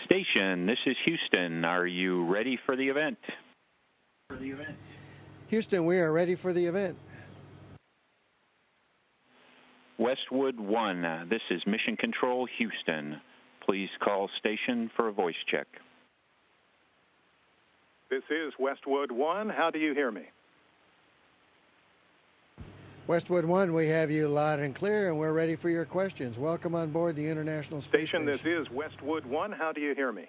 Station, this is Houston. Are you ready for the event? Houston, we are ready for the event. Westwood One, this is Mission Control, Houston. Please call station for a voice check. This is Westwood One. How do you hear me? Westwood One, we have you loud and clear, and we're ready for your questions. Welcome on board the International Space Station. This is Westwood One. How do you hear me?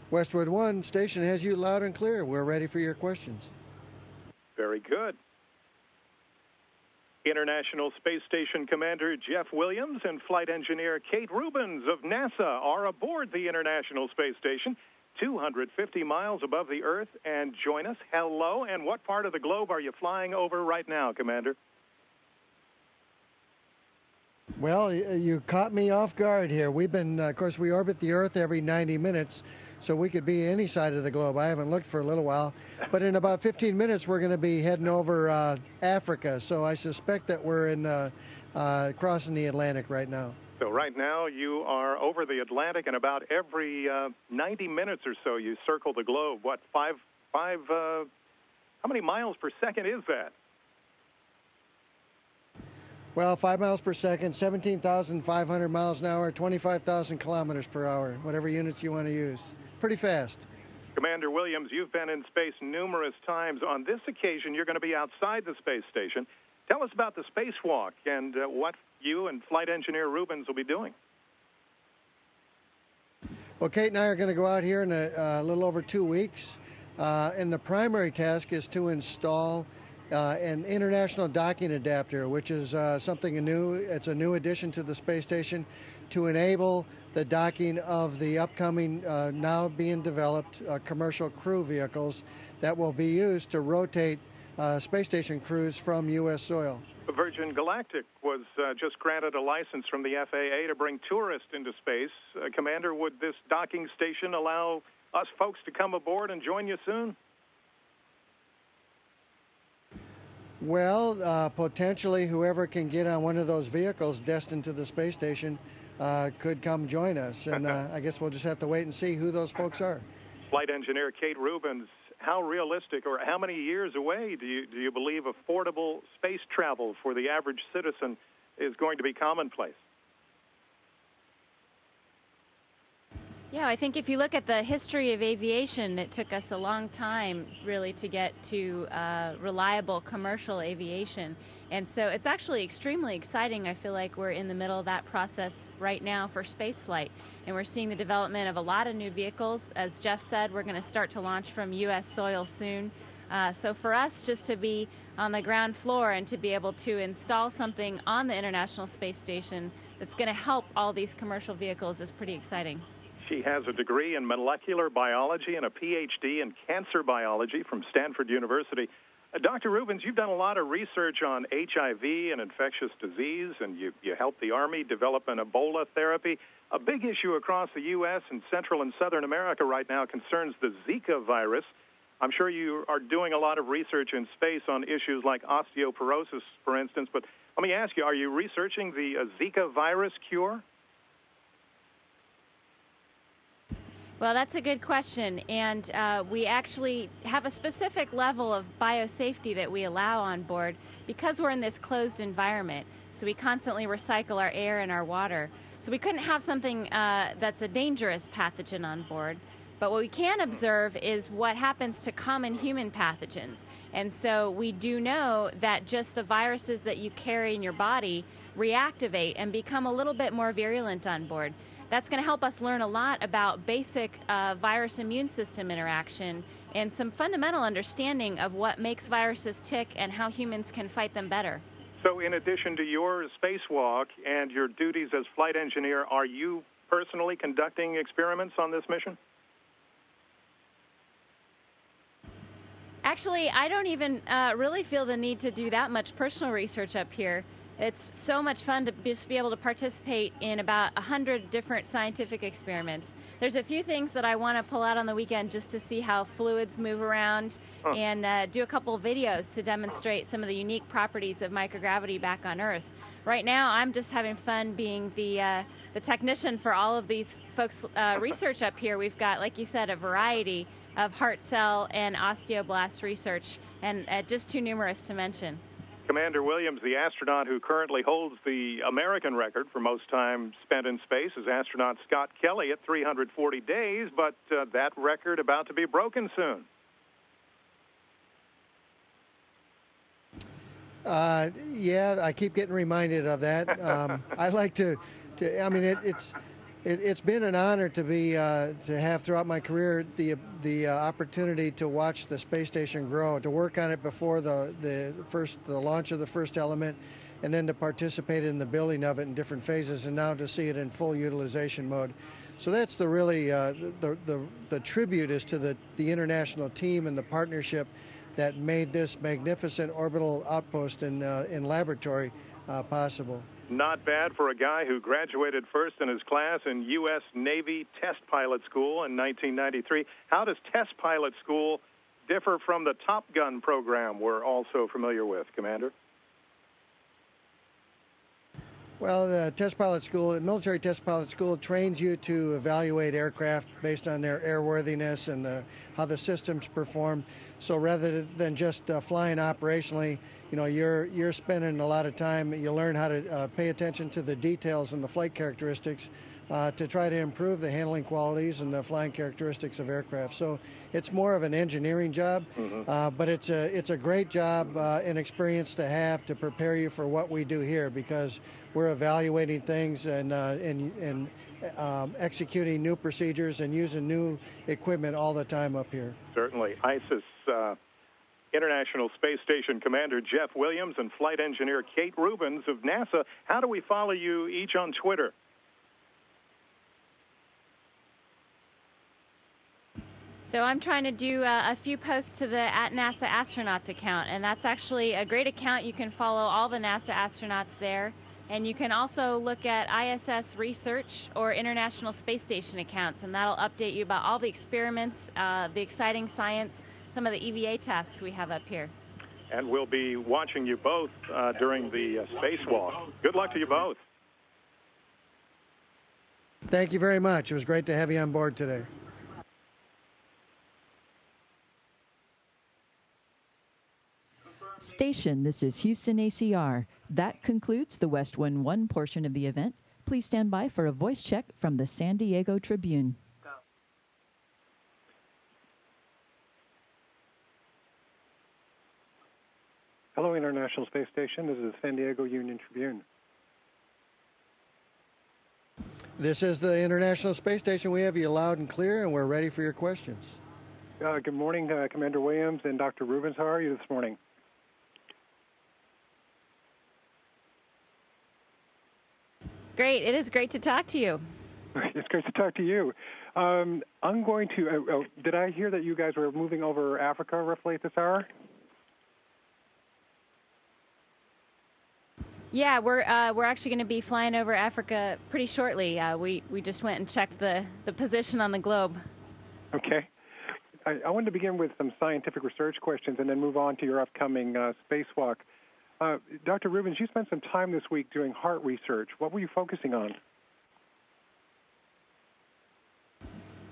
Westwood One station has you loud and clear. We're ready for your questions. Very good. International Space Station Commander Jeff Williams and Flight Engineer Kate Rubins of NASA are aboard the International Space Station, 250 miles above the Earth, and join us. Hello, and what part of the globe are you flying over right now, Commander? Well, you caught me off guard here. We've been, of course, we orbit the Earth every 90 minutes, so we could be any side of the globe. I haven't looked for a little while, but in about 15 minutes, we're going to be heading over Africa, so I suspect that we're in crossing the Atlantic right now. So right now you are over the Atlantic, and about every 90 minutes or so you circle the globe. What, how many miles per second is that? Well, 5 miles per second, 17,500 miles an hour, 25,000 kilometers per hour, whatever units you want to use. Pretty fast. Commander Williams, you've been in space numerous times. On this occasion, you're going to be outside the space station. Tell us about the spacewalk and what you and Flight Engineer Rubins will be doing. Well, Kate and I are going to go out here in a little over 2 weeks, and the primary task is to install an international docking adapter, which is something new. It's a new addition to the space station to enable the docking of the upcoming, now being developed, commercial crew vehicles that will be used to rotate space station crews from U.S. soil. Virgin Galactic was just granted a license from the FAA to bring tourists into space. Commander, would this docking station allow us folks to come aboard and join you soon? Well, potentially whoever can get on one of those vehicles destined to the space station could come join us. And I guess we'll just have to wait and see who those folks are. Flight Engineer Kate Rubins, how realistic or how many years away do you believe affordable space travel for the average citizen is going to be commonplace? Yeah, I think if you look at the history of aviation, it took us a long time really to get to reliable commercial aviation. And so it's actually extremely exciting. I feel like we're in the middle of that process right now for spaceflight. And we're seeing the development of a lot of new vehicles. As Jeff said, we're going to start to launch from U.S. soil soon. So for us just to be on the ground floor and to be able to install something on the International Space Station that's going to help all these commercial vehicles is pretty exciting. She has a degree in molecular biology and a PhD in cancer biology from Stanford University. Dr. Rubins, you've done a lot of research on HIV and infectious disease, and you helped the Army develop an Ebola therapy. A big issue across the U.S. and Central and Southern America right now concerns the Zika virus. I'm sure you are doing a lot of research in space on issues like osteoporosis, for instance, but let me ask you, are you researching the Zika virus cure? Well, that's a good question, and we actually have a specific level of biosafety that we allow on board because we're in this closed environment. So we constantly recycle our air and our water. So we couldn't have something that's a dangerous pathogen on board. But what we can observe is what happens to common human pathogens. And so we do know that just the viruses that you carry in your body reactivate and become a little bit more virulent on board. That's going to help us learn a lot about basic virus immune system interaction and some fundamental understanding of what makes viruses tick and how humans can fight them better. So in addition to your spacewalk and your duties as flight engineer, are you personally conducting experiments on this mission? Actually, I don't even really feel the need to do that much personal research up here. It's so much fun to just be able to participate in about 100 different scientific experiments. There's a few things that I want to pull out on the weekend just to see how fluids move around and do a couple of videos to demonstrate some of the unique properties of microgravity back on Earth. Right now, I'm just having fun being the the technician for all of these folks' research up here. We've got, like you said, a variety of heart cell and osteoblast research, and just too numerous to mention. Commander Williams, the astronaut who currently holds the American record for most time spent in space, is astronaut Scott Kelly at 340 days, but that record about to be broken soon. Yeah, I keep getting reminded of that. I like to I mean, it's been an honor to be to have throughout my career the opportunity to watch the space station grow, to work on it before the launch of the first element, and then to participate in the building of it in different phases, and now to see it in full utilization mode. So that's the really the tribute is to the international team and the partnership that made this magnificent orbital outpost in laboratory possible. Not bad for a guy who graduated first in his class in U.S. Navy Test Pilot School in 1993. How does Test Pilot School differ from the Top Gun program we're also familiar with, Commander? Well, the Test Pilot School, the Military Test Pilot School, trains you to evaluate aircraft based on their airworthiness and how the systems perform. So rather than just flying operationally, you know, you're spending a lot of time. You learn how to pay attention to the details and the flight characteristics to try to improve the handling qualities and the flying characteristics of aircraft. So it's more of an engineering job, but it's a great job and experience to have to prepare you for what we do here, because we're evaluating things and executing new procedures and using new equipment all the time up here. Certainly. ISIS International Space Station Commander Jeff Williams and Flight Engineer Kate Rubins of NASA. How do we follow you each on Twitter? So I'm trying to do a few posts to the @NASA Astronauts account, and that's actually a great account. You can follow all the NASA astronauts there, and you can also look at ISS Research or International Space Station accounts, and that'll update you about all the experiments, the exciting science, some of the EVA tasks we have up here. And we'll be watching you both during the spacewalk. Good luck to you both. Thank you very much. It was great to have you on board today. Station, this is Houston ACR. That concludes the Westwood One portion of the event. Please stand by for a voice check from the San Diego Tribune. Hello, International Space Station. This is San Diego Union Tribune. This is the International Space Station. We have you loud and clear, and we're ready for your questions. Good morning, Commander Williams and Dr. Rubins. How are you this morning? Great. It is great to talk to you. It's great to talk to you. I'm going to, did I hear that you guys were moving over Africa roughly at this hour? Yeah, we're actually going to be flying over Africa pretty shortly. We just went and checked the position on the globe. Okay. I wanted to begin with some scientific research questions and then move on to your upcoming spacewalk. Dr. Rubins, you spent some time this week doing heart research. What were you focusing on?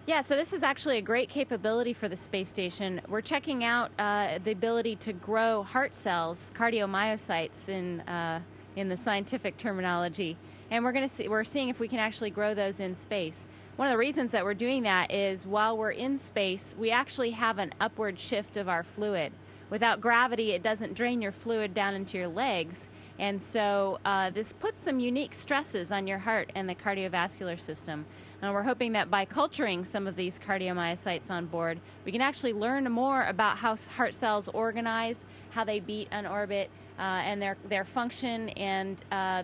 Yeah, so this is actually a great capability for the space station. We're checking out the ability to grow heart cells, cardiomyocytes in the scientific terminology, and we're seeing if we can actually grow those in space. One of the reasons that we're doing that is while we're in space, we actually have an upward shift of our fluid. Without gravity, it doesn't drain your fluid down into your legs, and so this puts some unique stresses on your heart and the cardiovascular system. And we're hoping that by culturing some of these cardiomyocytes on board, we can actually learn more about how heart cells organize, how they beat on orbit, and their function and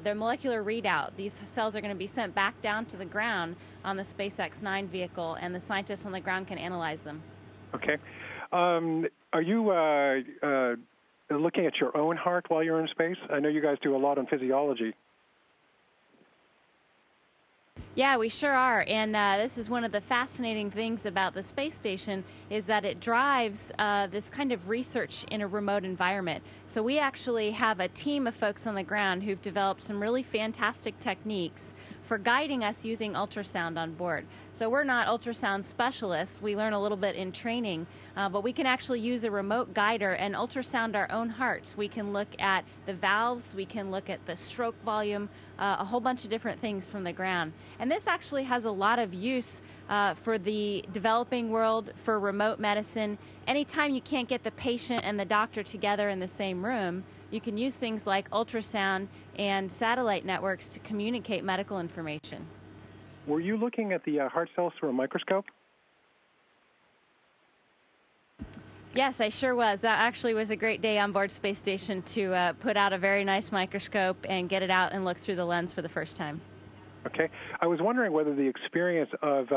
their molecular readout. These cells are going to be sent back down to the ground on the SpaceX 9 vehicle, and the scientists on the ground can analyze them. Okay. Are you looking at your own heart while you're in space? I know you guys do a lot on physiology. Yeah, we sure are, and this is one of the fascinating things about the space station is that it drives this kind of research in a remote environment. So we actually have a team of folks on the ground who've developed some really fantastic techniques for guiding us using ultrasound on board. So we're not ultrasound specialists. We learn a little bit in training, but we can actually use a remote guider and ultrasound our own hearts. We can look at the valves, we can look at the stroke volume, a whole bunch of different things from the ground. And this actually has a lot of use for the developing world, for remote medicine. Anytime you can't get the patient and the doctor together in the same room, you can use things like ultrasound and satellite networks to communicate medical information. Were you looking at the heart cells through a microscope? Yes, I sure was. That actually was a great day on board Space Station to put out a very nice microscope and get it out and look through the lens for the first time. Okay. I was wondering whether the experience of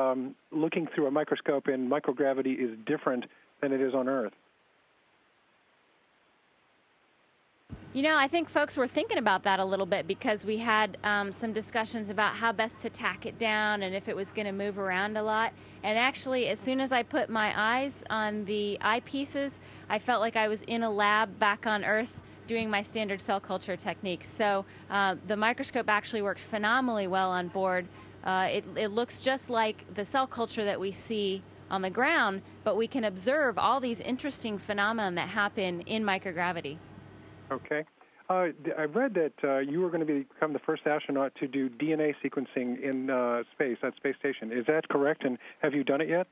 looking through a microscope in microgravity is different than it is on Earth. You know, I think folks were thinking about that a little bit because we had some discussions about how best to tack it down and if it was going to move around a lot. And actually, as soon as I put my eyes on the eyepieces, I felt like I was in a lab back on Earth doing my standard cell culture techniques. So the microscope actually works phenomenally well on board. It looks just like the cell culture that we see on the ground, but we can observe all these interesting phenomena that happen in microgravity. Okay. I read that you were going to become the first astronaut to do DNA sequencing in space, at Space Station. Is that correct, and have you done it yet?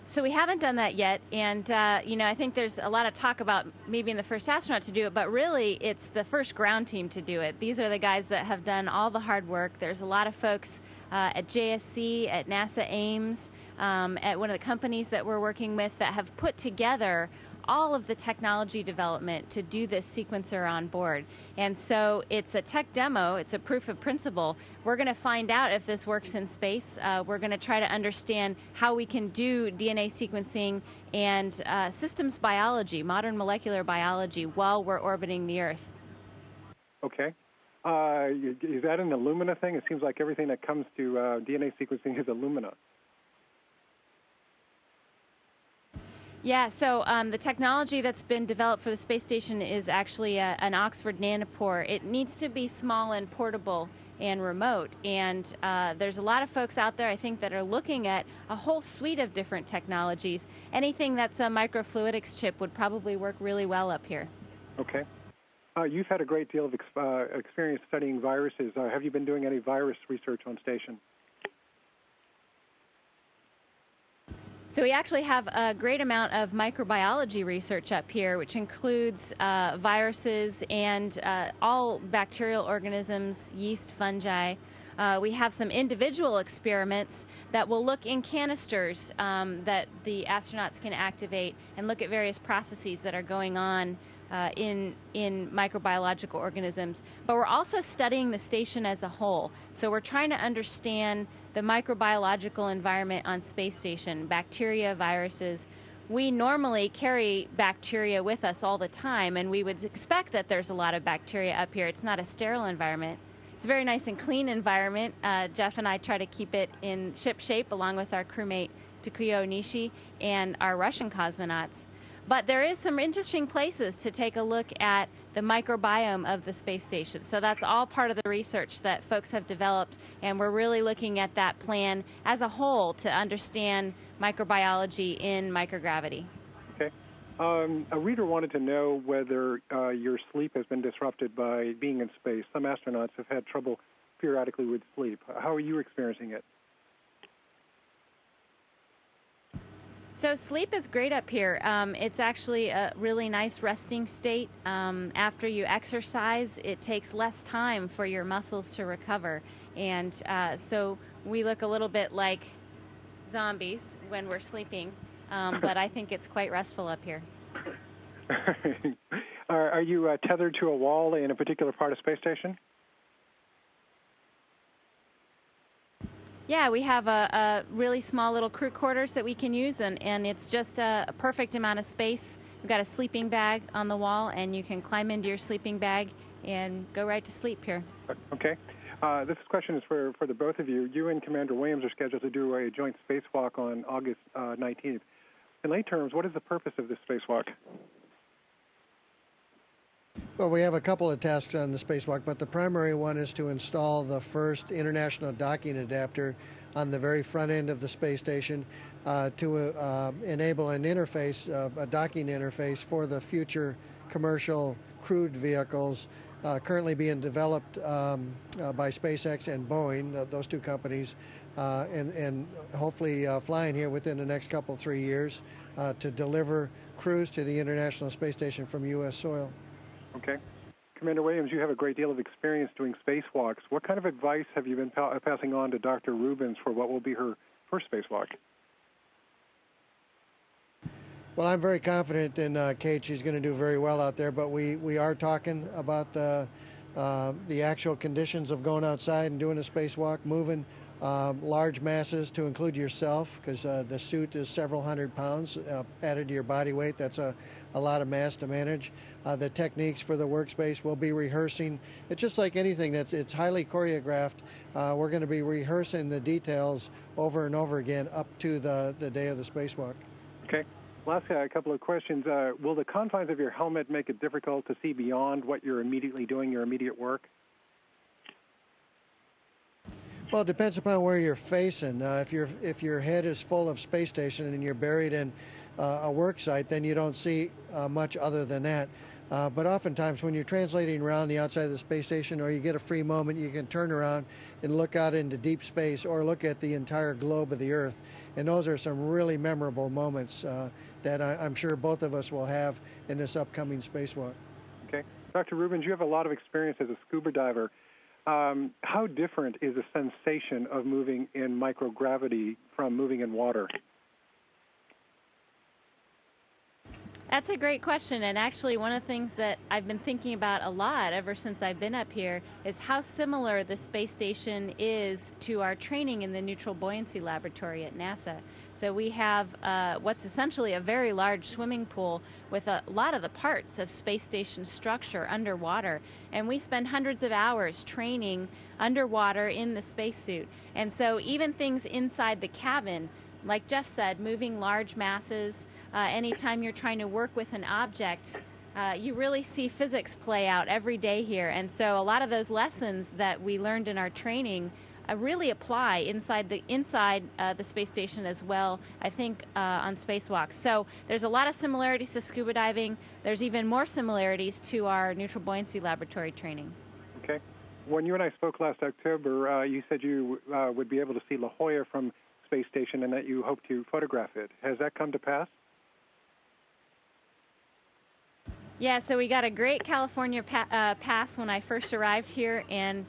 So we haven't done that yet, and you know, I think there's a lot of talk about maybe being the first astronaut to do it, but really it's the first ground team to do it. These are the guys that have done all the hard work. There's a lot of folks at JSC, at NASA Ames, at one of the companies that we're working with that have put together all of the technology development to do this sequencer on board. And so it's a tech demo, it's a proof of principle. We're going to find out if this works in space. We're going to try to understand how we can do DNA sequencing and systems biology, modern molecular biology, while we're orbiting the Earth. Okay. Is that an Illumina thing? It seems like everything that comes to DNA sequencing is Illumina. Yeah, so the technology that's been developed for the space station is actually an Oxford nanopore. It needs to be small and portable and remote, and there's a lot of folks out there, I think, that are looking at a whole suite of different technologies. Anything that's a microfluidics chip would probably work really well up here. Okay. You've had a great deal of experience studying viruses. Have you been doing any virus research on station? So we actually have a great amount of microbiology research up here, which includes viruses and all bacterial organisms, yeast, fungi. We have some individual experiments that will look in canisters that the astronauts can activate and look at various processes that are going on in microbiological organisms. But we're also studying the station as a whole. So we're trying to understand the microbiological environment on Space Station, bacteria, viruses. We normally carry bacteria with us all the time, and we would expect that there's a lot of bacteria up here. It's not a sterile environment. It's a very nice and clean environment. Jeff and I try to keep it in ship shape, along with our crewmate Takuya Onishi and our Russian cosmonauts. But there is some interesting places to take a look at the microbiome of the space station. So that's all part of the research that folks have developed, and we're really looking at that plan as a whole to understand microbiology in microgravity. Okay. A reader wanted to know whether your sleep has been disrupted by being in space. Some astronauts have had trouble periodically with sleep. How are you experiencing it? So sleep is great up here. It's actually a really nice resting state. After you exercise, it takes less time for your muscles to recover. And so we look a little bit like zombies when we're sleeping, but I think it's quite restful up here. Are you tethered to a wall in a particular part of Space Station? Yeah, we have a really small little crew quarters that we can use, and it's just a perfect amount of space. We've got a sleeping bag on the wall, and you can climb into your sleeping bag and go right to sleep here. Okay. This question is for the both of you. You and Commander Williams are scheduled to do a joint spacewalk on August 19th. In lay terms, what is the purpose of this spacewalk? Well, we have a couple of tasks on the spacewalk, but the primary one is to install the first international docking adapter on the very front end of the space station to enable an interface, a docking interface for the future commercial crewed vehicles currently being developed by SpaceX and Boeing, those two companies, and hopefully flying here within the next 3 years to deliver crews to the International Space Station from U.S. soil. Okay. Commander Williams, you have a great deal of experience doing spacewalks. What kind of advice have you been passing on to Dr. Rubins for what will be her first spacewalk? Well, I'm very confident in Kate. She's going to do very well out there, but we are talking about the actual conditions of going outside and doing a spacewalk, moving large masses to include yourself, because the suit is several hundred pounds added to your body weight. That's a lot of mass to manage. The techniques for the workspace we'll be rehearsing. It's just like anything it's highly choreographed. We're going to be rehearsing the details over and over again up to the day of the spacewalk. Okay. Last couple of questions. Will the confines of your helmet make it difficult to see beyond what you're immediately doing, your immediate work? Well, it depends upon where you're facing. If your head is full of space station and you're buried in a work site, then you don't see much other than that. But oftentimes when you're translating around the outside of the space station, or you get a free moment, you can turn around and look out into deep space or look at the entire globe of the Earth. And those are some really memorable moments that I'm sure both of us will have in this upcoming spacewalk. Okay. Dr. Rubins, you have a lot of experience as a scuba diver. How different is the sensation of moving in microgravity from moving in water? That's a great question, and actually one of the things that I've been thinking about a lot ever since I've been up here is how similar the space station is to our training in the Neutral Buoyancy Laboratory at NASA. So we have what's essentially a very large swimming pool with a lot of the parts of space station structure underwater, and we spend hundreds of hours training underwater in the spacesuit. And so even things inside the cabin, like Jeff said, moving large masses, anytime you're trying to work with an object, you really see physics play out every day here. And so a lot of those lessons that we learned in our training really apply inside the space station as well, I think, on spacewalks. So there's a lot of similarities to scuba diving. There's even more similarities to our Neutral Buoyancy Laboratory training. Okay. When you and I spoke last October, you said you would be able to see La Jolla from space station and that you hope to photograph it. Has that come to pass? Yeah, so we got a great California pass when I first arrived here, and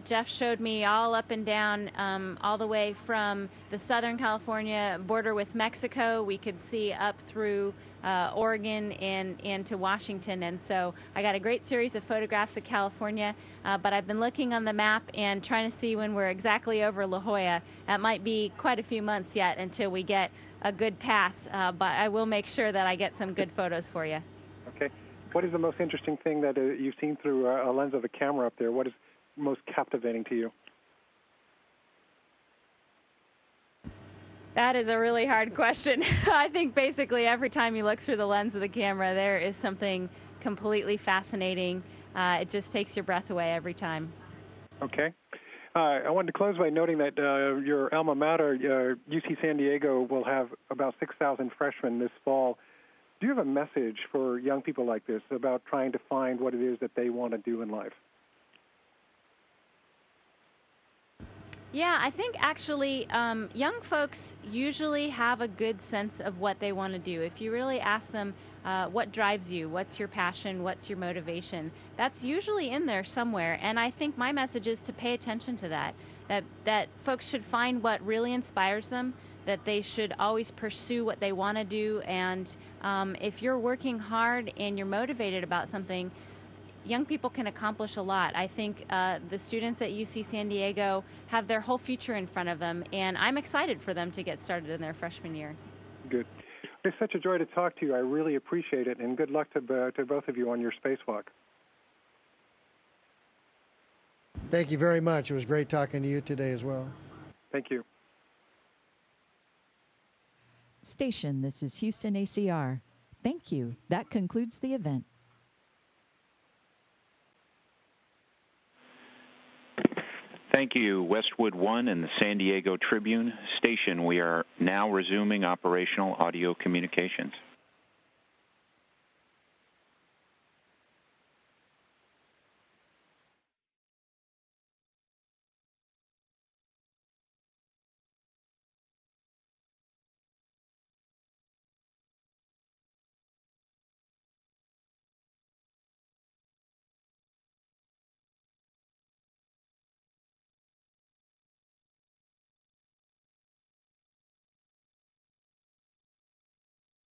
Jeff showed me all up and down, all the way from the Southern California border with Mexico. We could see up through Oregon and to Washington, and so I got a great series of photographs of California, but I've been looking on the map and trying to see when we're exactly over La Jolla. That might be quite a few months yet until we get a good pass, but I will make sure that I get some good photos for you. Okay. What is the most interesting thing that you've seen through a lens of a camera up there? What is most captivating to you? That is a really hard question. I think basically every time you look through the lens of the camera, there is something completely fascinating. It just takes your breath away every time. Okay. I wanted to close by noting that your alma mater, UC San Diego, will have about 6,000 freshmen this fall. Do you have a message for young people like this about trying to find what it is that they want to do in life? Yeah, I think actually young folks usually have a good sense of what they want to do. If you really ask them what drives you, what's your passion, what's your motivation, that's usually in there somewhere. And I think my message is to pay attention to that folks should find what really inspires them, that they should always pursue what they want to do. And if you're working hard and you're motivated about something, young people can accomplish a lot. I think the students at UC San Diego have their whole future in front of them, and I'm excited for them to get started in their freshman year. Good. It's such a joy to talk to you. I really appreciate it, and good luck to both of you on your spacewalk. Thank you very much. It was great talking to you today as well. Thank you. Station, this is Houston ACR. Thank you. That concludes the event. Thank you, Westwood One and the San Diego Tribune. Station, we are now resuming operational audio communications.